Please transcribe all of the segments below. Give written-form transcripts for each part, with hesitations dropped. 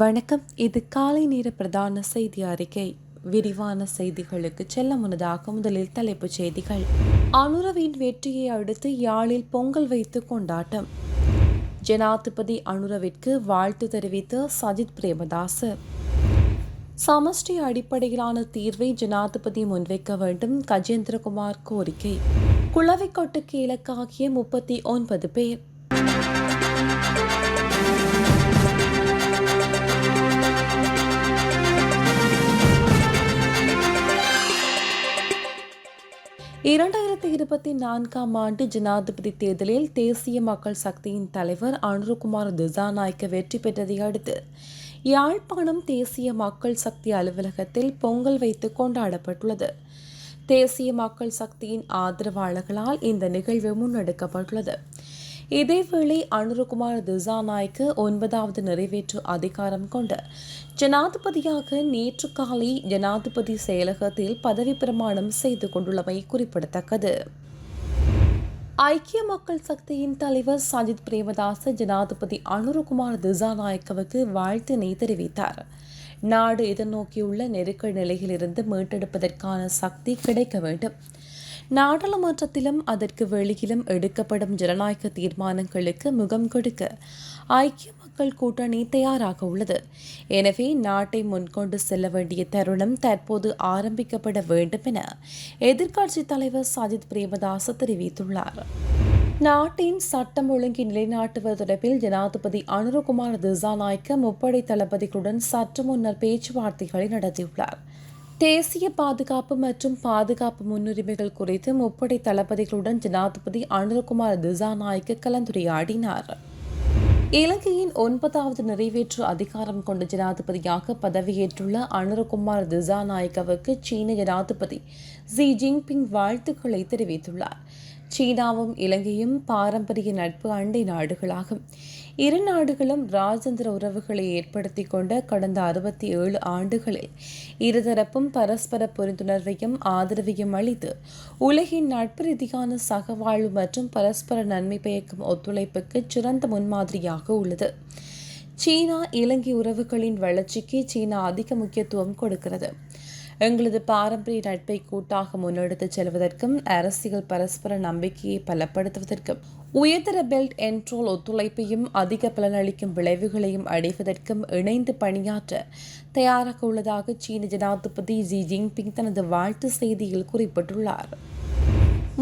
வணக்கம். இது காலை நேர பிரதான செய்தி அறிக்கை. விரிவான செய்திகளுக்கு செல்ல முன்னதாக முதலில் தலைப்புச் செய்திகள். அனுரவின் வெற்றியை அடுத்து யாழில் பொங்கல் வைத்து கொண்டாட்டம். ஜனாதிபதி அனுரவிற்கு வாழ்த்து தெரிவித்த சஜித் பிரேமதாச. சமஷ்டி அடிப்படையிலான தீர்வை ஜனாதிபதி முன்வைக்க வேண்டும், கஜேந்திரகுமார் கோரிக்கை. குளவிக்கொட்டுக்கு இலக்காகிய 39 பேர். இரண்டாயிரத்தி 24ஆம் ஆண்டு ஜனாதிபதி தேர்தலில் தேசிய மக்கள் சக்தியின் தலைவர் அனுரகுமார் திசாநாயக்க வெற்றி பெற்றதை அடுத்து யாழ்ப்பாணம் தேசிய மக்கள் சக்தி அலுவலகத்தில் பொங்கல் வைத்து கொண்டாடப்பட்டுள்ளது. தேசிய மக்கள் சக்தியின் ஆதரவாளர்களால் இந்த நிகழ்வு முன்னெடுக்கப்பட்டுள்ளது. இதேவேளை அனுரகுமார் திசாநாயக்க 9வது நிறைவேற்று அதிகாரம் கொண்ட ஜனாதிபதியாக நேற்று காலை ஜனாதிபதி செயலகத்தில் பதவி பிரமாணம் செய்து கொண்டுள்ளமை குறிப்பிடத்தக்கது. ஐக்கிய மக்கள் சக்தியின் தலைவர் சஜித் பிரேமதாச ஜனாதிபதி அனுரகுமார் திசாநாயக்கவுக்கு வாழ்த்தினை தெரிவித்தார். நாடு எதிர்நோக்கியுள்ள நெருக்கடி நிலையிலிருந்து மீட்டெடுப்பதற்கான சக்தி கிடைக்க வேண்டும். நாடாளுமன்றத்திலும் அதற்கு வெளியிலும் எடுக்கப்படும் ஜனநாயக தீர்மானங்களுக்கு முகம் கொடுக்க ஐக்கிய மக்கள் கூட்டணி தயாராக உள்ளது. எனவே நாட்டை முன்கொண்டு செல்ல வேண்டிய தருணம் தற்போது ஆரம்பிக்கப்பட வேண்டும் என எதிர்க்கட்சித் தலைவர் சஜித் பிரேமதாச தெரிவித்துள்ளார். நாட்டின் சட்டம் ஒழுங்கை நிலைநாட்டுவது தொடர்பில் ஜனாதிபதி அனுரகுமார் திசாநாயக்க முப்படை தளபதிகளுடன் சற்று முன்னர் பேச்சுவார்த்தைகளை நடத்தியுள்ளார். தேசிய பாதுகாப்பு மற்றும் பாதுகாப்பு முன்னுரிமைகள் குறித்து முப்படை தளபதிகளுடன் ஜனாதிபதி அனுரகுமார் திசாநாயக்க கலந்துரையாடினார். இலங்கையின் 9வது நிறைவேற்று அதிகாரம் கொண்ட ஜனாதிபதியாக பதவியேற்றுள்ள அனுரகுமார் திசாநாயக்கவுக்கு சீன ஜனாதிபதி ஜி ஜின்பிங் வாழ்த்துக்களை தெரிவித்துள்ளார். சீனாவும் இலங்கையும் பாரம்பரிய நட்பு அண்டை நாடுகளாகும். இரு நாடுகளும் ராஜதந்திர உறவுகளை ஏற்படுத்திக் கொண்ட கடந்த 67 ஆண்டுகளில் இருதரப்பும் பரஸ்பர புரிந்துணர்வையும் ஆதரவையும் அளித்து உலகின் நட்பு ரீதியான சகவாழ்வு மற்றும் பரஸ்பர நன்மை பயக்கும் ஒத்துழைப்புக்கு சிறந்த முன்மாதிரியாக உள்ளது. சீனா இலங்கை உறவுகளின் வளர்ச்சிக்கு சீனா அதிக முக்கியத்துவம் கொடுக்கிறது. எங்களது பாரம்பரிய நட்பை கூட்டாக முன்னெடுத்துச் செல்வதற்கும் அரசியல் பரஸ்பர நம்பிக்கையை பலப்படுத்துவதற்கும் உயர்தர பெல்ட் அண்ட் ரோல் ஒத்துழைப்பையும் அதிக பலனளிக்கும் விளைவுகளையும் அடைவதற்கும் இணைந்து பணியாற்ற தயாராக உள்ளதாக சீன ஜனாதிபதி ஜி ஜின்பிங் தனது வாழ்த்து செய்தியில் குறிப்பிட்டுள்ளார்.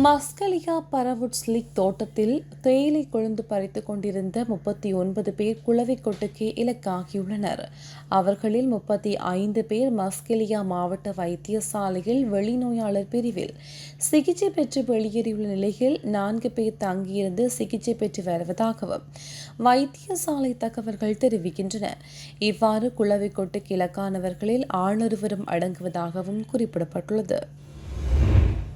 மஸ்கலியா பரவுட்ஸ் லீக் தோட்டத்தில் தேயிலை கொழுந்து பறித்துக் கொண்டிருந்த 39 பேர் குளவிக்கொட்டுக்கு இலக்காகியுள்ளனர். அவர்களில் 35 பேர் மஸ்கலியா மாவட்ட வைத்தியசாலையில் வெளிநோயாளர் பிரிவில் சிகிச்சை பெற்று வெளியேறியுள்ள நிலையில் 4 பேர் தங்கியிருந்து சிகிச்சை பெற்று வருவதாகவும் வைத்தியசாலை தகவல்கள் தெரிவிக்கின்றன. இவ்வாறு குளவிக்கொட்டுக்கு இலக்கானவர்களில் ஆணொருவரும் அடங்குவதாகவும் குறிப்பிடப்பட்டுள்ளது.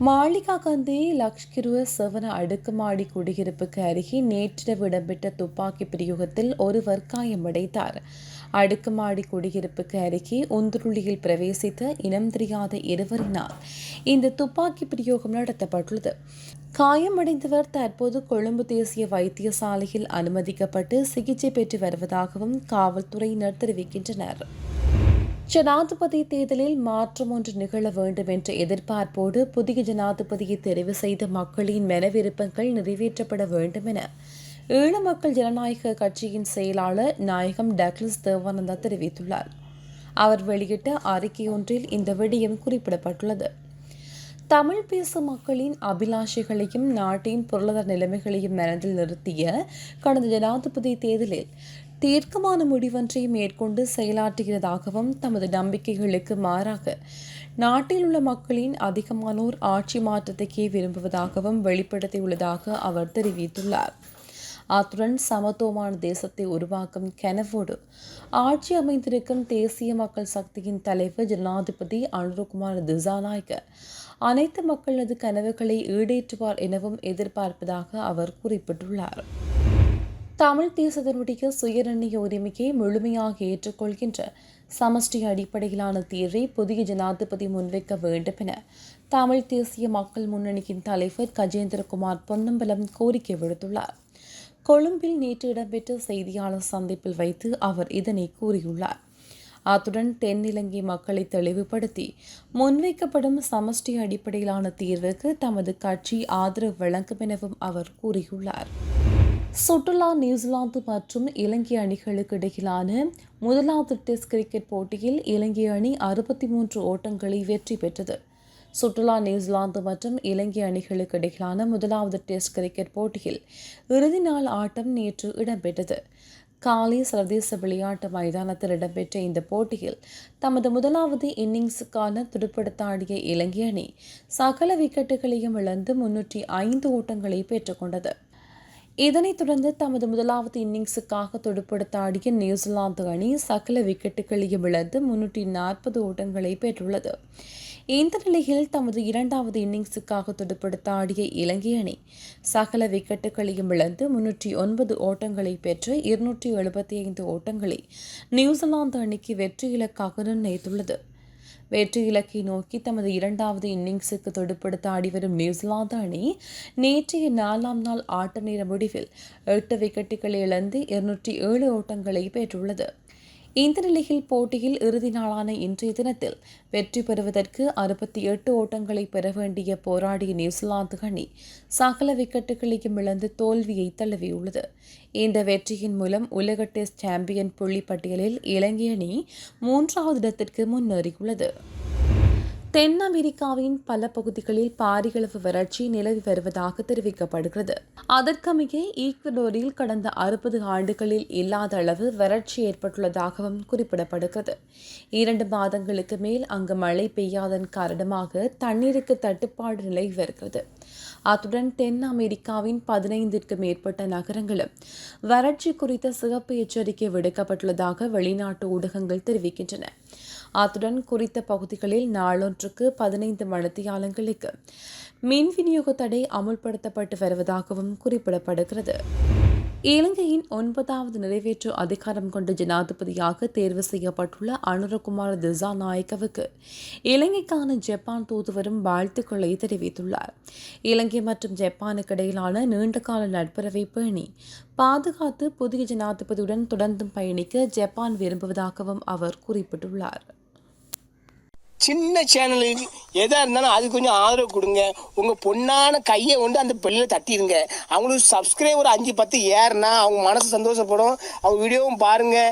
மாளிகாகந்தி லக்ஷ்கிருவ செவன அடுக்குமாடி குடியிருப்புக்கு அருகே நேற்றிரவு இடம்பெற்ற துப்பாக்கி பிரயோகத்தில் ஒருவர் காயமடைந்தார். அடுக்குமாடி குடியிருப்புக்கு அருகே உந்துருளியில் பிரவேசித்த இனம் தெரியாத இருவரினால் இந்த துப்பாக்கி பிரயோகம் நடத்தப்பட்டுள்ளது. காயமடைந்தவர் தற்போது கொழும்பு தேசிய வைத்தியசாலையில் அனுமதிக்கப்பட்டு சிகிச்சை பெற்று வருவதாகவும் காவல்துறையினர் தெரிவிக்கின்றனர். ஜனாதிபதி தேர்தலில் மாற்றம் ஒன்று நிகழ வேண்டும் என்ற எதிர்பார்ப்போடு புதிய ஜனாதிபதியை தெரிவு செய்த மக்களின் மனவிருப்பங்கள் நிறைவேற்றப்பட வேண்டும் என ஈழ மக்கள் ஜனநாயக கட்சியின் செயலாளர் நாயகம் டக்ளஸ் தேவானந்தா தெரிவித்துள்ளார். அவர் வெளியிட்ட அறிக்கையொன்றில் இந்த விடயம் குறிப்பிடப்பட்டுள்ளது. தமிழ் பேசும் மக்களின் அபிலாஷைகளையும் நாட்டின் பொருளாதார நிலைமைகளையும் மனதில் நிறுத்திய கடந்த ஜனாதிபதி தேர்தலில் தீர்க்கமான முடிவொன்றை மேற்கொண்டு செயலாற்றுகிறதாகவும் தமது நம்பிக்கைகளுக்கு மாறாக நாட்டில் உள்ள மக்களின் அதிகமானோர் ஆட்சி மாற்றத்தையே விரும்புவதாகவும் வெளிப்படுத்தியுள்ளதாக அவர் தெரிவித்துள்ளார். அத்துடன் சமத்துவமான தேசத்தை உருவாக்கும் கனவோடு ஆட்சி அமைந்திருக்கும் தேசிய மக்கள் சக்தியின் தலைவர் ஜனாதிபதி அனுரகுமார் திசாநாயக்க அனைத்து மக்களது கனவுகளை ஈடேற்றுவார் எனவும் எதிர்பார்ப்பதாக அவர் குறிப்பிட்டுள்ளார். தமிழ் தேசத்தினுடைய சுயநிர்ணய உரிமையை முழுமையாக ஏற்றுக்கொள்கின்ற சமஷ்டி அடிப்படையிலான தீர்வை புதிய ஜனாதிபதி முன்வைக்க வேண்டும் என தமிழ் தேசிய மக்கள் முன்னணியின் தலைவர் கஜேந்திரகுமார் பொன்னம்பலம் கோரிக்கை விடுத்துள்ளார். கொழும்பில் நேற்று இடம்பெற்ற செய்தியாளர் சந்திப்பில் வைத்து அவர் இதனை கூறியுள்ளார். அத்துடன் தென்னிலங்கை மக்களை தெளிவுபடுத்தி முன்வைக்கப்படும் சமஷ்டி அடிப்படையிலான தீர்வுக்கு தமது கட்சி ஆதரவு வழங்கும் எனவும் அவர் கூறியுள்ளார். சுற்றுலா நியூசிலாந்து மற்றும் இலங்கை அணிகளுக்கு இடையிலான முதலாவது டெஸ்ட் கிரிக்கெட் போட்டியில் இலங்கை அணி 63 ஓட்டங்களை வெற்றி பெற்றது. சுற்றுலா நியூசிலாந்து மற்றும் இலங்கை அணிகளுக்கு இடையிலான முதலாவது டெஸ்ட் கிரிக்கெட் போட்டியில் இறுதி நாள் ஆட்டம் நேற்று இடம்பெற்றது. காலி சர்வதேச விளையாட்டு மைதானத்தில் இடம்பெற்ற இந்த போட்டியில் தமது முதலாவது இன்னிங்ஸுக்கான துடுப்படுத்தாடிய இலங்கை அணி சகல விக்கெட்டுகளையும் இழந்து 305 ஓட்டங்களை பெற்றுக்கொண்டது. இதனைத் தொடர்ந்து தமது முதலாவது இன்னிங்ஸுக்காக துடுப்படுத்தாடிய நியூசிலாந்து அணி சகல விக்கெட்டுகளையும் இழந்து 340 ஓட்டங்களை பெற்றுள்ளது. இந்த நிலையில் தமது இரண்டாவது இன்னிங்ஸுக்காக துடுப்படுத்த ஆடிய இலங்கை அணி சகல விக்கெட்டுகளையும் இழந்து 309 ஓட்டங்களை பெற்று 275 ஓட்டங்களை நியூசிலாந்து அணிக்கு வெற்றி இலக்காக நிர்ணயித்துள்ளது. வெற்றி இலக்கை நோக்கி தமது இரண்டாவது இன்னிங்ஸுக்கு துடுப்படுத்த ஆடிவரும் நியூசிலாந்து அணி நேற்றைய 4ஆம் நாள் ஆட்ட நேர முடிவில் 8 விக்கெட்டுகளை இழந்து 207 ஓட்டங்களை பெற்றுள்ளது. இந்த நிலையில் போட்டியில் இறுதி நாளான இன்றைய தினத்தில் வெற்றி பெறுவதற்கு 68 ஓட்டங்களை பெற வேண்டிய போராடிய நியூசிலாந்து அணி சகல விக்கெட்டுகளையும் இழந்து தோல்வியை தழுவியுள்ளது. இந்த வெற்றியின் மூலம் உலக டெஸ்ட் சாம்பியன் புள்ளி பட்டியலில் இலங்கை அணி 3வது இடத்திற்கு முன்னேறியுள்ளது. தென் அமெரிக்காவின் பல பகுதிகளில் பாரியளவு வறட்சி நிலவி வருவதாக தெரிவிக்கப்படுகிறது. அதற்கமைய ஈக்வடோரில் கடந்த 60 ஆண்டுகளில் இல்லாத அளவு வறட்சி ஏற்பட்டுள்ளதாகவும் குறிப்பிடப்படுகிறது. 2 மாதங்களுக்கு மேல் அங்கு மழை பெய்யாதன் காரணமாக தண்ணீருக்கு தட்டுப்பாடு நிலவி வருகிறது. அத்துடன் தென் அமெரிக்காவின் 15க்கும் மேற்பட்ட நகரங்களும் வறட்சி குறித்த சிவப்பு எச்சரிக்கை விடுக்கப்பட்டுள்ளதாக வெளிநாட்டு ஊடகங்கள் தெரிவிக்கின்றன. அத்துடன் குறித்த பகுதிகளில் நாளொன்றுக்கு 15 மணித்தியாலங்களுக்கு மின் விநியோக தடை அமுல்படுத்தப்பட்டு வருவதாகவும் குறிப்பிடப்படுகிறது. இலங்கையின் 9வது நிறைவேற்று அதிகாரம் கொண்ட ஜனாதிபதியாக தேர்வு செய்யப்பட்டுள்ள அனுரகுமார திசாநாயக்கவுக்கு இலங்கைக்கான ஜப்பான் தூதுவரும் வாழ்த்துக்களை தெரிவித்துள்ளார். இலங்கை மற்றும் ஜப்பானுக்கு இடையிலான நீண்டகால நட்புறவை பேணி பாதுகாத்து புதிய ஜனாதிபதியுடன் தொடர்ந்தும் பயணிக்க ஜப்பான் விரும்புவதாகவும் அவர் குறிப்பிட்டுள்ளார். சின்ன சேனலுக்கு எதாக இருந்தாலும் அது கொஞ்சம் ஆதரவு கொடுங்க. உங்கள் பொண்ணான கையை கொண்டு அந்த பெல்லில் தட்டிடுங்க. அவங்களுக்கு சப்ஸ்கிரைபர் 5-10 ஏறுனா அவங்க மனசு சந்தோஷப்படும். அவங்க வீடியோவும் பாருங்கள்.